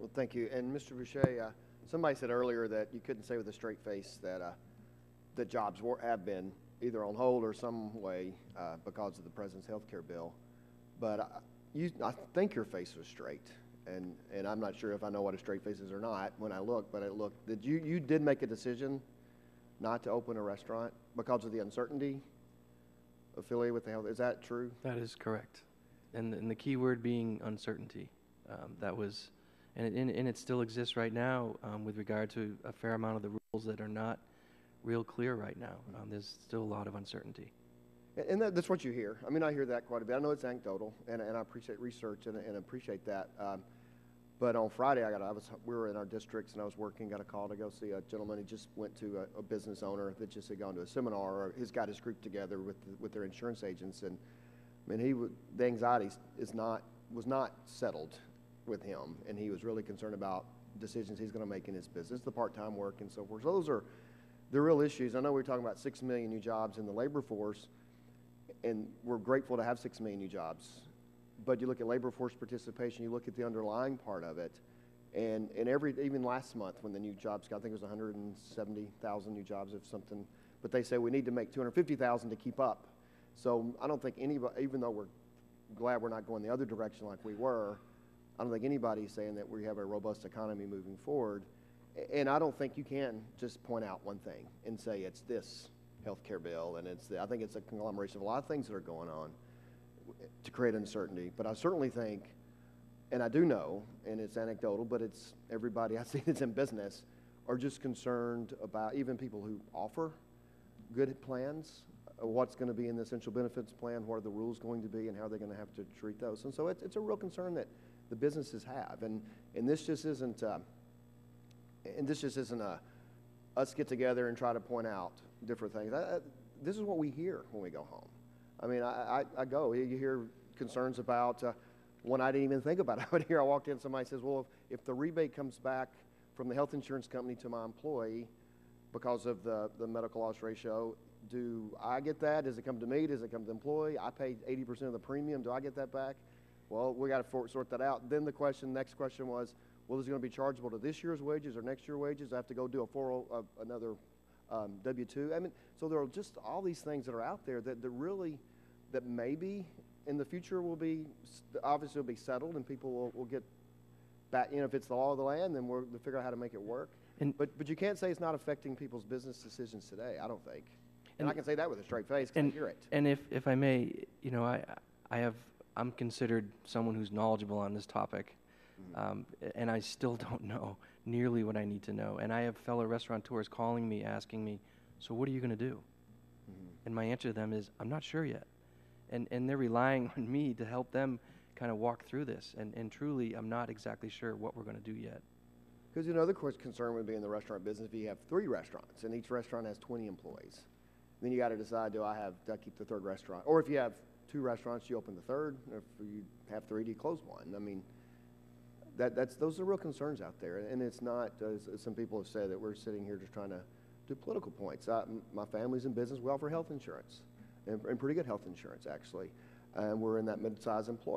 Well, thank you. And Mr. Boucher, somebody said earlier that you couldn't say with a straight face that the jobs have been either on hold or some way because of the president's health care bill. But I think your face was straight. And I'm not sure if I know what a straight face is or not when I look, but it looked that you did make a decision not to open a restaurant because of the uncertainty affiliated with the health. Is that true? That is correct. And the key word being uncertainty. That was, and it still exists right now with regard to a fair amount of the rules that are not real clear right now. There's still a lot of uncertainty. And that's what you hear. I mean, I hear that quite a bit. I know it's anecdotal, and I appreciate research and appreciate that. But on Friday, we were in our districts, and I was working, got a call to go see a gentleman. He just went to a business owner that just had gone to a seminar, or he's got his group together with their insurance agents. And I mean, the anxiety was not settled with him, and he was really concerned about decisions he's going to make in his business, the part-time work and so forth. So those are the real issues. I know we're talking about 6 million new jobs in the labor force, and we're grateful to have 6 million new jobs. But you look at labor force participation, you look at the underlying part of it, and even last month when the new jobs got, I think it was 170,000 new jobs or something, but they say we need to make 250,000 to keep up. So I don't think anybody, even though we're glad we're not going the other direction like we were, I don't think anybody's saying that we have a robust economy moving forward. And I don't think you can just point out one thing and say it's this healthcare bill, and I think it's a conglomeration of a lot of things that are going on to create uncertainty. But I certainly think, and I do know, and it's anecdotal, but it's everybody I've seen that's in business are just concerned about, even people who offer good plans, what's going to be in the essential benefits plan, what are the rules going to be, and how they're going to have to treat those. And so it's a real concern that the businesses have, and this just isn't us get together and try to point out different things. This is what we hear when we go home. I mean, you hear concerns about one I didn't even think about. I walked in, somebody says, well, if the rebate comes back from the health insurance company to my employee because of the medical loss ratio, do I get that? Does it come to me? Does it come to the employee? I paid 80% of the premium. Do I get that back? Well, we got to sort that out. Then the next question was, well, is it going to be chargeable to this year's wages or next year's wages? I have to go do another W-2. I mean, so there are just all these things that are out there that maybe in the future will be settled, and people will get back. You know, if it's the law of the land, then we'll figure out how to make it work. But you can't say it's not affecting people's business decisions today. I don't think. And I can say that with a straight face because I hear it. And if I may, you know, I'm considered someone who's knowledgeable on this topic, and I still don't know nearly what I need to know. And I have fellow restaurateurs calling me, asking me, so what are you going to do? And my answer to them is, I'm not sure yet. And they're relying on me to help them kind of walk through this. And truly, I'm not exactly sure what we're going to do yet. Because another concern would be in the restaurant business, if you have 3 restaurants and each restaurant has 20 employees, then you got to decide, do I keep the third restaurant? Or if you have 2 restaurants, you open the third. Or if you have 3, do you close one? I mean, those are real concerns out there. And it's not, as some people have said, that we're sitting here just trying to do political points. My family's in business. We offer health insurance, and pretty good health insurance, actually. And we're in that mid-sized employer.